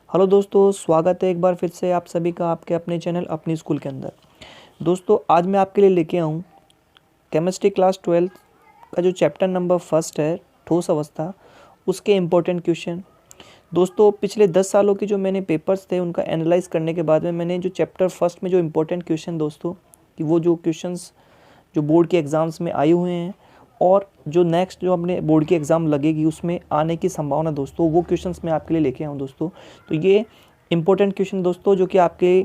Hello दोस्तों, स्वागत है एक बार फिर से आप सभी का आपके अपने चैनल अपनी स्कूल के अंदर। दोस्तों आज मैं आपके लिए लेके आऊँ केमिस्ट्री क्लास 12 का जो चैप्टर नंबर फर्स्ट है ठोस अवस्था, उसके इम्पोर्टेंट क्वेश्चन। दोस्तों पिछले 10 सालों के जो मैंने पेपर्स थे उनका एनालाइज करने के बाद में मैंने जो चैप्टर फर्स्ट में जो इम्पोर्टेंट क्वेश्चन दोस्तों कि वो जो क्वेश्चंस जो बोर्ड के एग्ज़ाम्स में आए हुए हैं और जो नेक्स्ट जो अपने बोर्ड की एग्ज़ाम लगेगी उसमें आने की संभावना दोस्तों, वो क्वेश्चंस मैं आपके लिए लेके आऊँ दोस्तों। तो ये इंपॉर्टेंट क्वेश्चन दोस्तों जो कि आपके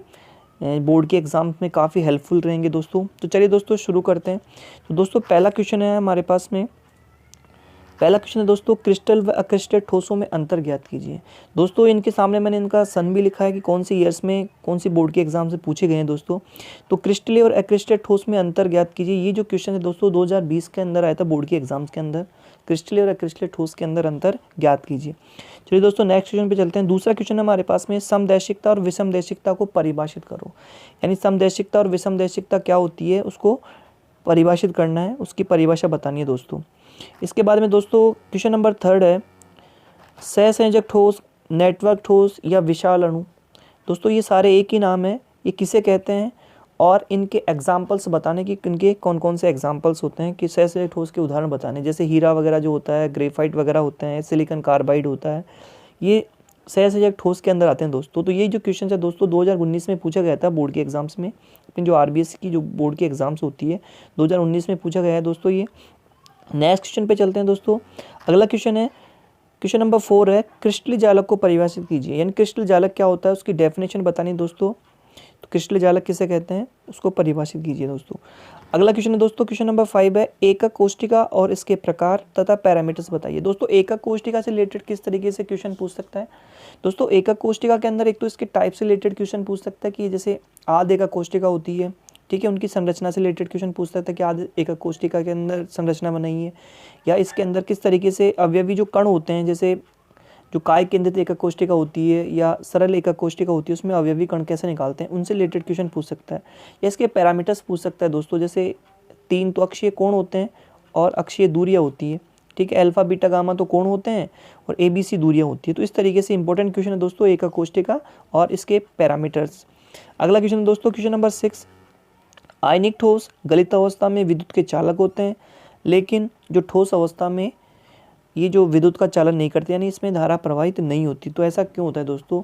बोर्ड के एग्ज़ाम में काफ़ी हेल्पफुल रहेंगे दोस्तों। तो चलिए दोस्तों शुरू करते हैं। तो दोस्तों पहला क्वेश्चन है हमारे पास में, पहला क्वेश्चन है दोस्तों, क्रिस्टल व अक्रिस्टल ठोसों में अंतर ज्ञात कीजिए। दोस्तों इनके सामने मैंने इनका सन भी लिखा है कि कौन सी ईयर्स में कौन सी बोर्ड के एग्जाम से पूछे गए हैं दोस्तों। तो क्रिस्टलीय और अक्रिस्टल ठोस में अंतर ज्ञात कीजिए, ये जो क्वेश्चन है दोस्तों 2020 के अंदर आया था बोर्ड के एग्जाम्स के अंदर। क्रिस्टलीय और अक्रिस्टल ठोस के अंदर अंतर ज्ञात कीजिए। चलिए दोस्तों नेक्स्ट क्वेश्चन पे चलते हैं। दूसरा क्वेश्चन हमारे पास में, समदैशिकता और विषमदैशिकता को परिभाषित करो। यानी समदैशिकता और विषमदैशिकता क्या होती है उसको परिभाषित करना है, उसकी परिभाषा बतानी है दोस्तों। इसके बाद में दोस्तों क्वेश्चन नंबर थर्ड है, सहसंयोजक ठोस, नेटवर्क ठोस या विशाल अणु। दोस्तों ये सारे एक ही नाम है, ये किसे कहते हैं और इनके एग्जाम्पल्स बताने की इनके कौन कौन से एग्जाम्पल्स होते हैं कि सहसंयोजक ठोस के उदाहरण बताने, जैसे हीरा वगैरह जो होता है, ग्रेफाइट वगैरह होते हैं, सिलिकॉन कार्बाइड होता है, ये सहसंयोजक ठोस के अंदर आते हैं दोस्तों। तो ये जो क्वेश्चन है दोस्तों 2019 में पूछा गया था बोर्ड के एग्जाम्स में, अपनी जो आरबीएससी की जो बोर्ड की एग्जाम्स होती है 2019 में पूछा गया है दोस्तों ये। नेक्स्ट क्वेश्चन पे चलते हैं दोस्तों। अगला क्वेश्चन है, क्वेश्चन नंबर 4 है, क्रिस्टलीय जालक को परिभाषित कीजिए। यानी क्रिस्टल जालक क्या होता है उसकी डेफिनेशन बतानी दोस्तों। तो क्रिस्टल जालक किसे कहते हैं उसको परिभाषित कीजिए दोस्तों। अगला क्वेश्चन है दोस्तों, क्वेश्चन नंबर 5 है, एकक कोष्टिका और इसके प्रकार तथा पैरामीटर्स बताइए। दोस्तों एकक कोष्टिका से रिलेटेड किस तरीके से क्वेश्चन पूछ सकता है दोस्तों। एकक कोष्टिका के अंदर एक तो इसके टाइप से रिलेटेड क्वेश्चन पूछ सकता है कि जैसे आध एकक कोष्टिका होती है, ठीक है, उनकी संरचना से रिलेटेड क्वेश्चन पूछ सकता है कि आध एकक कोष्टिका के अंदर संरचना बनाई है, या इसके अंदर किस तरीके से अवयवी जो कण होते हैं, जैसे जो काय केंद्रित एकक कोष्टिका होती है या सरल एकक कोष्टिका होती है उसमें अवयवी कण कैसे निकालते हैं, उनसे रिलेटेड क्वेश्चन पूछ सकता है। या इसके पैरामीटर्स पूछ सकता है दोस्तों, जैसे 3 तो अक्षीय कोण होते हैं और अक्षीय दूरियाँ होती है, ठीक है, अल्फा बीटा गामा तो कोण होते हैं और ABC दूरियाँ होती है। तो इस तरीके से इंपॉर्टेंट क्वेश्चन है दोस्तों एकक कोष्टिका और इसके पैरामीटर्स। अगला क्वेश्चन है दोस्तों, क्वेश्चन नंबर 6, आयनिक ठोस गलित अवस्था में विद्युत के चालक होते हैं, लेकिन जो ठोस अवस्था में ये जो विद्युत का चालन नहीं करते, यानी इसमें धारा प्रवाहित नहीं होती। तो ऐसा क्यों होता है दोस्तों।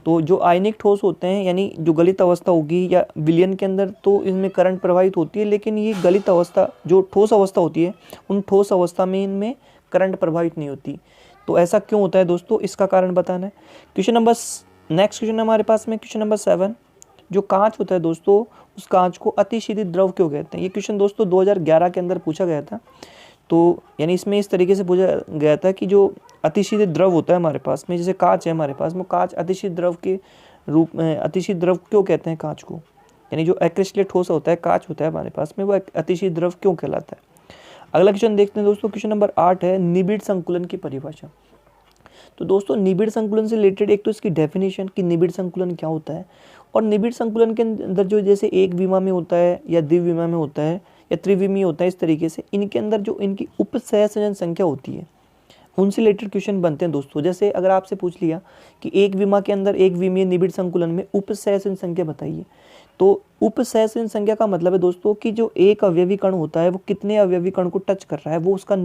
तो जो आयनिक ठोस होते हैं यानी जो गलित अवस्था होगी या विलयन के अंदर तो इनमें करंट प्रवाहित होती है, लेकिन ये गलित अवस्था जो ठोस अवस्था होती है उन ठोस अवस्था में इनमें करंट प्रवाहित नहीं होती। तो ऐसा क्यों होता है दोस्तों, इसका कारण बताना है। क्वेश्चन नंबर नेक्स्ट क्वेश्चन हमारे पास में क्वेश्चन नंबर 7, जो कांच होता है दोस्तों उस कांच को अतिशीतित द्रव क्यों कहते हैं। ये क्वेश्चन दोस्तों 2011 के अंदर पूछा गया था। तो यानी इसमें इस तरीके से पूछा गया था कि जो अतिशीतित द्रव होता है हमारे पास में, जैसे कांच है हमारे पास में, कांच अतिशीत द्रव के रूप में, अतिशीत द्रव क्यों कहते हैं कांच को। यानी जो अक्रिस्टलीय ठोस होता है कांच होता है हमारे पास में, वो अतिशीत द्रव क्यों कहलाता है। अगला क्वेश्चन देखते हैं दोस्तों, क्वेश्चन नंबर 8 है, निबिड़ संकुलन की परिभाषा। तो दोस्तों निबिड़ संकुलन से रिलेटेड एक तो इसकी डेफिनेशन कि निबिड़ संकुलन क्या होता है, और निबिड़ संकुलन के अंदर जो जैसे एक विमा में होता है या द्विविमा में होता है या त्रिविमीय होता है, इस तरीके से इनके अंदर जो इनकी उपसहसंयोजन संख्या होती है उनसे रिलेटेड क्वेश्चन बनते हैं दोस्तों। जैसे अगर आपसे पूछ लिया कि एक विमा के अंदर एक विमीय निबिड़ संकुलन में उपसहसंयोजन संख्या बताइए, तो उपसहसंयोजन संख्या का मतलब है दोस्तों कि जो एक अवयवी कण होता है वो कितने अवयवी कण को टच कर रहा है, वो उसका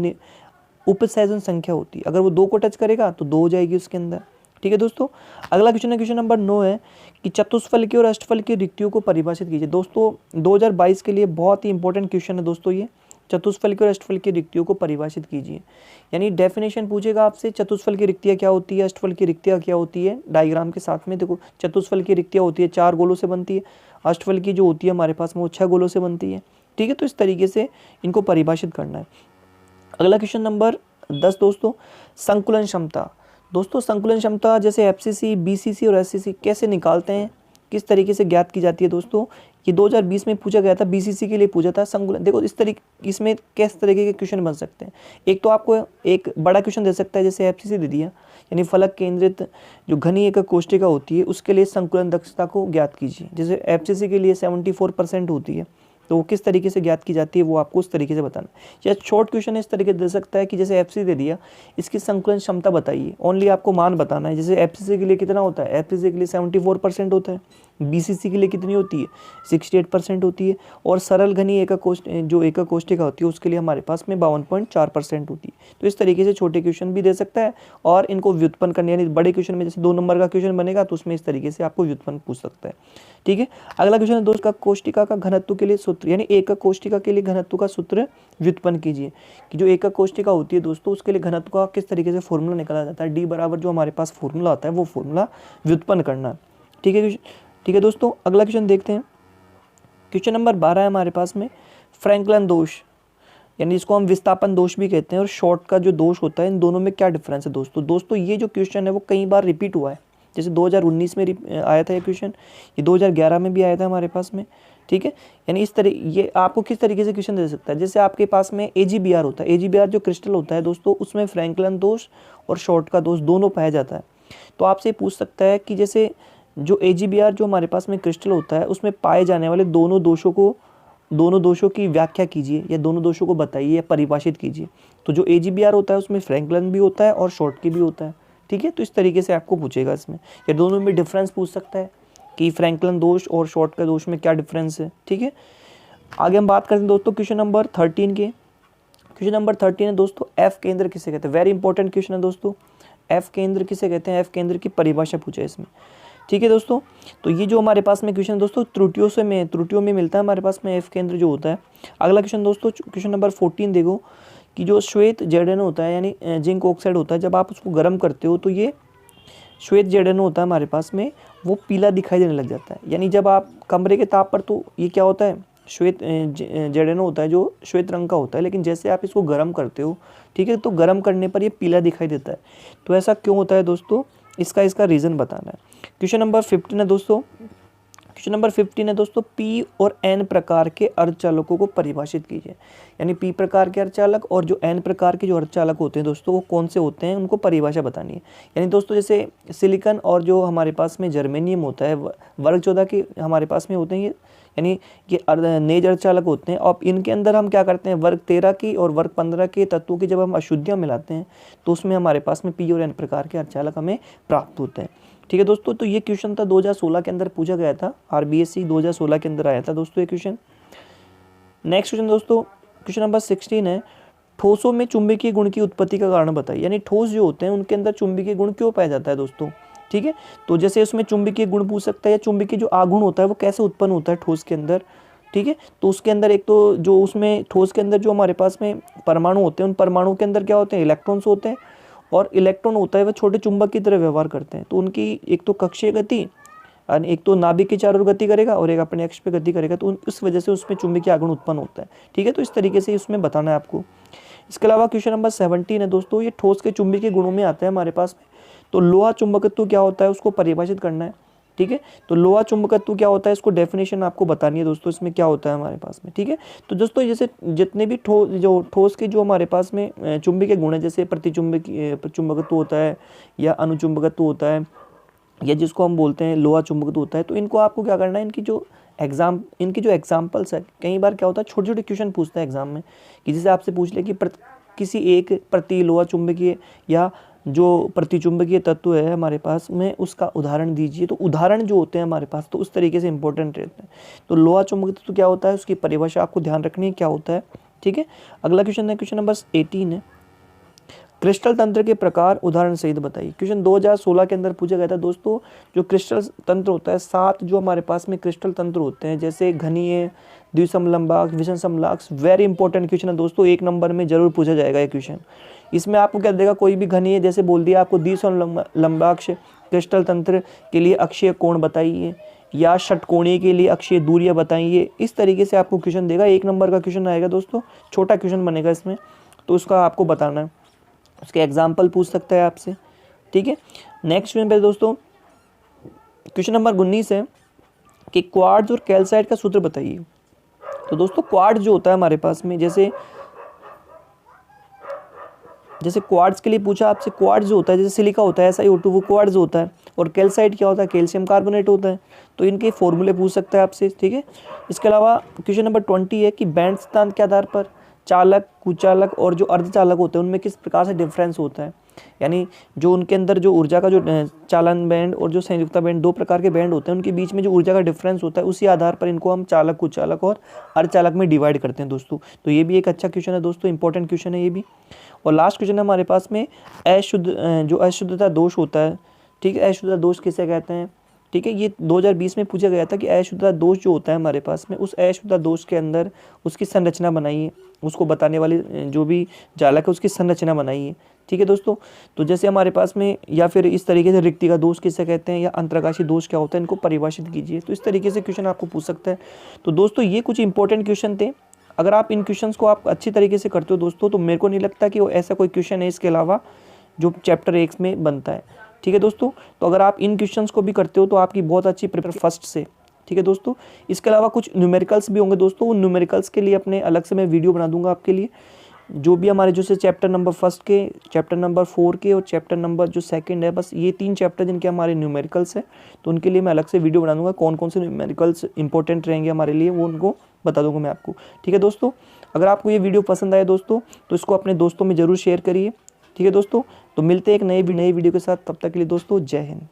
उपसहसंयोजन संख्या होती है। अगर वो 2 को टच करेगा तो 2 हो जाएगी उसके अंदर, ठीक है दोस्तों। अगला क्वेश्चन है, क्वेश्चन नंबर 9 है कि चतुष्फल की और अष्टफल की रिक्तियों को परिभाषित कीजिए। दोस्तों 2022 के लिए बहुत ही इंपॉर्टेंट क्वेश्चन है दोस्तों ये, चतुष्फल की और अष्टफल की रिक्तियों को परिभाषित कीजिए। यानी डेफिनेशन पूछेगा आपसे, चतुष्फल की रिक्तियाँ क्या होती है, अष्टफल की रिक्तियाँ क्या होती है, डायग्राम के साथ में देखो। चतुष्फल की रिक्तियाँ होती है 4 गोलों से बनती है, अष्टफल की जो होती है हमारे पास में वो 6 गोलों से बनती है, ठीक है। तो इस तरीके से इनको परिभाषित करना है। अगला क्वेश्चन नंबर 10 दोस्तों, संकुलन क्षमता। दोस्तों संकुलन क्षमता जैसे एफसीसी, बीसीसी और एससीसी कैसे निकालते हैं, किस तरीके से ज्ञात की जाती है दोस्तों। ये 2020 में पूछा गया था, बीसीसी के लिए पूछा था संकुलन। देखो इस तरीके इसमें किस तरीके के क्वेश्चन बन सकते हैं। एक तो आपको एक बड़ा क्वेश्चन दे सकता है, जैसे एफसीसी दे दिया, यानी फलक केंद्रित जो घनी एकक कोष्टिका होती है उसके लिए संकुलन दक्षता को ज्ञात कीजिए। जैसे एफसीसी के लिए 74% होती है, तो वो किस तरीके से ज्ञात की जाती है वो आपको उस तरीके से बताना। या शॉर्ट क्वेश्चन इस तरीके दे सकता है कि जैसे एफसी दे दिया, इसकी संकलन क्षमता बताइए, ओनली आपको मान बताना है। जैसे एफसीसी के लिए कितना होता है, एफसीसी के लिए 74% होता है, बीसीसी के लिए कितनी होती है 68% होती है, और सरल घनी एकक जो एकक कोष्ठिका होती है उसके लिए हमारे पास में 52.4% होती है। तो इस तरीके से छोटे क्वेश्चन भी दे सकता है और इनको व्युत्पन्न करने, यानी बड़े क्वेश्चन में जैसे 2 नंबर का क्वेश्चन बनेगा तो उसमें इस तरीके से आपको व्युत्पन्न पूछ सकता है। ठीक है, अगला क्वेश्चन है दोस्त का कोष्ठिका का घनत्व के लिए सूत्र, यानी एकक कोष्ठिका के लिए घनत्व का सूत्र व्युत्पन्न कीजिए। कि जो एकक कोष्ठिका होती है दोस्तों उसके लिए घनत्व का किस तरीके से फॉर्मूला निकाला जाता है, डी बराबर जो हमारे पास फॉर्मूला आता है वो फॉर्मूला व्युत्पन्न करना। ठीक है, ठीक है दोस्तों, अगला क्वेश्चन देखते हैं। क्वेश्चन नंबर 12 है हमारे पास में, फ्रैंकलिन दोष, यानी इसको हम विस्थापन दोष भी कहते हैं, और शॉर्ट का जो दोष होता है, इन दोनों में क्या डिफरेंस है दोस्तों ये जो क्वेश्चन है वो कई बार रिपीट हुआ है। जैसे 2019 में आया था ये क्वेश्चन, ये 2011 में भी आया था हमारे पास में। ठीक है, यानी इस तरह ये आपको किस तरीके से क्वेश्चन दे सकता है, जैसे आपके पास में AgBr होता है, AgBr जो क्रिस्टल होता है दोस्तों उसमें फ्रैंकलिन दोष और शॉर्ट का दोष दोनों पाया जाता है। तो आपसे पूछ सकता है कि जैसे जो AgBr जो हमारे पास में क्रिस्टल होता है उसमें पाए जाने वाले दोनों दोषों की व्याख्या कीजिए, या दोनों दोषों को बताइए या परिभाषित कीजिए। तो जो AgBr होता है उसमें फ्रैंकलिन भी होता है और शॉर्ट की भी होता है। ठीक है, तो इस तरीके से आपको पूछेगा इसमें, या दोनों में डिफरेंस पूछ सकता है कि फ्रैंकलिन दोष और शॉर्ट का दोष में क्या डिफरेंस है। ठीक है, आगे हम बात करते हैं दोस्तों क्वेश्चन नंबर 13 के। क्वेश्चन नंबर 13 है दोस्तों, एफ केंद्र किसे कहते हैं, वेरी इंपॉर्टेंट क्वेश्चन है दोस्तों। एफ केंद्र किसे कहते हैं, एफ केंद्र की परिभाषा पूछा है इसमें। ठीक है दोस्तों, तो ये जो हमारे पास में क्वेश्चन है दोस्तों त्रुटियों में मिलता है हमारे पास में एफ केंद्र जो होता है। अगला क्वेश्चन दोस्तों, क्वेश्चन नंबर 14 देखो कि जो श्वेत जैडेन होता है, यानी जिंक ऑक्साइड होता है, जब आप उसको गर्म करते हो तो ये श्वेत जैडेन होता है हमारे पास में, वो पीला दिखाई देने लग जाता है। यानी जब आप कमरे के ताप पर, तो ये क्या होता है, श्वेत जैडेन होता है जो श्वेत रंग का होता है, लेकिन जैसे आप इसको गर्म करते हो, ठीक है, तो गर्म करने पर ये पीला दिखाई देता है। तो ऐसा क्यों होता है दोस्तों, इसका रीज़न बताना है। क्वेश्चन नंबर 15 है दोस्तों, क्वेश्चन नंबर 15 है दोस्तों, P और N प्रकार के अर्धचालकों को परिभाषित कीजिए। यानी P प्रकार के अर्धचालक और जो N प्रकार के जो अर्धचालक होते हैं दोस्तों वो कौन से होते हैं, उनको परिभाषा बतानी है। यानी दोस्तों जैसे सिलिकॉन और जो हमारे पास में जर्मेनियम होता है, वर्ग 14 के हमारे पास में होते हैं ये, यानी ये नेज अर्धचालक होते हैं। और इनके अंदर हम क्या करते हैं, वर्ग 13 की और वर्ग 15 के तत्वों की जब हम अशुद्धियाँ मिलाते हैं तो उसमें हमारे पास में P और N प्रकार के अर्धचालक हमें प्राप्त होते हैं। ठीक है दोस्तों, तो ये क्वेश्चन था 2016 के अंदर पूछा गया था, RBSC 2016 के अंदर आया था दोस्तों ये क्वेश्चन। नेक्स्ट क्वेश्चन दोस्तों, क्वेश्चन नंबर 16 है, ठोसों में चुंबकीय गुण की उत्पत्ति का कारण बताइए। यानी ठोस जो होते हैं उनके अंदर चुंबकीय गुण क्यों पाया जाता है दोस्तों। ठीक है, तो जैसे उसमें चुंबकीय गुण पूछ सकता है, या चुंबकीय जो आघूर्ण होता है वो कैसे उत्पन्न होता है ठोस के अंदर। ठीक है, तो उसके अंदर एक तो जो उसमें ठोस के अंदर जो हमारे पास में परमाणु होते हैं, उन परमाणु के अंदर क्या होते हैं, इलेक्ट्रॉन्स होते हैं, और इलेक्ट्रॉन होता है वह छोटे चुंबक की तरह व्यवहार करते हैं। तो उनकी एक तो कक्षीय गति, एक तो नाभिक के चारों ओर गति करेगा और एक अपने अक्ष पे गति करेगा, तो उस वजह से उसमें चुंबकीय आघूर्ण उत्पन्न होता है। ठीक है, तो इस तरीके से उसमें बताना है आपको। इसके अलावा क्वेश्चन नंबर 17 है दोस्तों, ये ठोस के चुंबकीय गुणों में आता है हमारे पास में। तो लोहा चुंबकत्व क्या होता है उसको परिभाषित करना है। ठीक है, तो लोहा चुंबकत्व क्या होता है इसको डेफिनेशन आपको बतानी है दोस्तों, इसमें क्या होता है हमारे पास में। ठीक है, तो दोस्तों जैसे जितने भी ठोस के जो हमारे पास में चुंबकीय गुण है, जैसे चुंबकत्व होता है, या अनुचुंबकत्व होता है, या जिसको हम बोलते हैं लोहा चुंबकत्व होता है, तो इनको आपको क्या करना है, इनकी जो एग्जाम्पल्स है, कई बार क्या होता है छोटे छोटे क्वेश्चन पूछता है एग्जाम में, कि जैसे आपसे पूछ ले कि किसी एक प्रति लोहा चुंबकीय या जो प्रतिचुंबकीय तत्व है हमारे पास में उसका उदाहरण दीजिए। तो उदाहरण जो होते हैं हमारे पास तो उस तरीके से इंपॉर्टेंट रहते हैं। तो लोहा चुंबकीय तत्व क्या होता है उसकी परिभाषा आपको ध्यान रखनी है क्या होता है। ठीक है, अगला क्वेश्चन है क्वेश्चन नंबर 18 है, क्रिस्टल तंत्र के प्रकार उदाहरण सहित बताइए। क्वेश्चन 2016 के अंदर पूछा गया था दोस्तों। जो क्रिस्टल तंत्र होता है 7 जो हमारे पास में क्रिस्टल तंत्र होते हैं, जैसे घनीय, द्विसमलंबाक्ष, विषम समलाक्ष, वेरी इंपॉर्टेंट क्वेश्चन है दोस्तों, 1 नंबर में जरूर पूछा जाएगा ये क्वेश्चन। इसमें आपको क्या देगा, कोई भी घनीय जैसे बोल दिया आपको द्विसमलंबाक्ष क्रिस्टल तंत्र के लिए अक्षीय कोण बताइए, या षटकोणीय के लिए अक्षीय दूरियां बताइए। इस तरीके से आपको क्वेश्चन देगा, 1 नंबर का क्वेश्चन आएगा दोस्तों, छोटा क्वेश्चन बनेगा इसमें, तो उसका आपको बताना है, उसके एग्जाम्पल पूछ सकता है आपसे। ठीक है, नेक्स्ट क्वेश्चन पे दोस्तों क्वेश्चन नंबर 19 है कि क्वार्ट्ज और कैल्साइट का सूत्र बताइए। तो दोस्तों क्वार्ट्ज जो होता है हमारे पास में, जैसे क्वार्ट्ज के लिए पूछा आपसे, क्वार्ट्ज जो होता है जैसे सिलिका होता है SiO2 वो क्वार्ट्ज होता है, और कैल्साइट क्या होता है, कैल्शियम कार्बोनेट होता है। तो इनके फॉर्मूले पूछ सकता है आपसे, ठीक है। इसके अलावा क्वेश्चन नंबर 20 है कि बैंड सिद्धांत के आधार पर चालक, कुचालक और जो अर्धचालक होते हैं उनमें किस प्रकार से डिफरेंस होता है। यानी जो उनके अंदर जो ऊर्जा का जो चालन बैंड और जो संयुक्ता बैंड, दो प्रकार के बैंड होते हैं, उनके बीच में जो ऊर्जा का डिफरेंस होता है उसी आधार पर इनको हम चालक, कुचालक और अर्धचालक में डिवाइड करते हैं दोस्तों। तो ये भी एक अच्छा क्वेश्चन है दोस्तों, इंपॉर्टेंट क्वेश्चन है ये भी। और लास्ट क्वेश्चन है हमारे पास में जो अशुद्धता दोष होता है, ठीक है। अशुद्धता दोष किसे कहते हैं, ठीक है। ये 2020 में पूछा गया था कि अशुद्धता दोष जो होता है हमारे पास में, उस अशुद्धता दोष के अंदर उसकी संरचना बनाइए, उसको बताने वाली जो भी जालक है उसकी संरचना बनाइए, ठीक है दोस्तों। तो जैसे हमारे पास में, या फिर इस तरीके से रिक्ति का दोष किसे कहते हैं, या अंतर्गामी दोष क्या होता है, इनको परिभाषित कीजिए। तो इस तरीके से क्वेश्चन आपको पूछ सकता है। तो दोस्तों ये कुछ इंपॉर्टेंट क्वेश्चन थे। अगर आप इन क्वेश्चंस को आप अच्छी तरीके से करते हो दोस्तों, तो मेरे को नहीं लगता कि ऐसा कोई क्वेश्चन है इसके अलावा जो चैप्टर 1 में बनता है, ठीक है दोस्तों। तो अगर आप इन क्वेश्चंस को भी करते हो तो आपकी बहुत अच्छी प्रिपरेशन फर्स्ट से, ठीक है दोस्तों। इसके अलावा कुछ न्यूमेरिकल्स भी होंगे दोस्तों, उन न्यूमेरिकल्स के लिए अपने अलग से मैं वीडियो बना दूंगा आपके लिए। जो भी हमारे जो से चैप्टर नंबर 1 के, चैप्टर नंबर 4 के और चैप्टर नंबर जो 2 है, बस ये 3 चैप्टर जिनके हमारे न्यूमेरिकल्स हैं, तो उनके लिए मैं अलग से वीडियो बना दूंगा। कौन कौन से न्यूमेरिकल्स इंपॉर्टेंट रहेंगे हमारे लिए वो उनको बता दूंगा मैं आपको, ठीक है दोस्तों। अगर आपको ये वीडियो पसंद आया दोस्तों तो इसको अपने दोस्तों में ज़रूर शेयर करिए, ठीक है दोस्तों। तो मिलते हैं एक नए वीडियो के साथ, तब तक के लिए दोस्तों जय हिंद।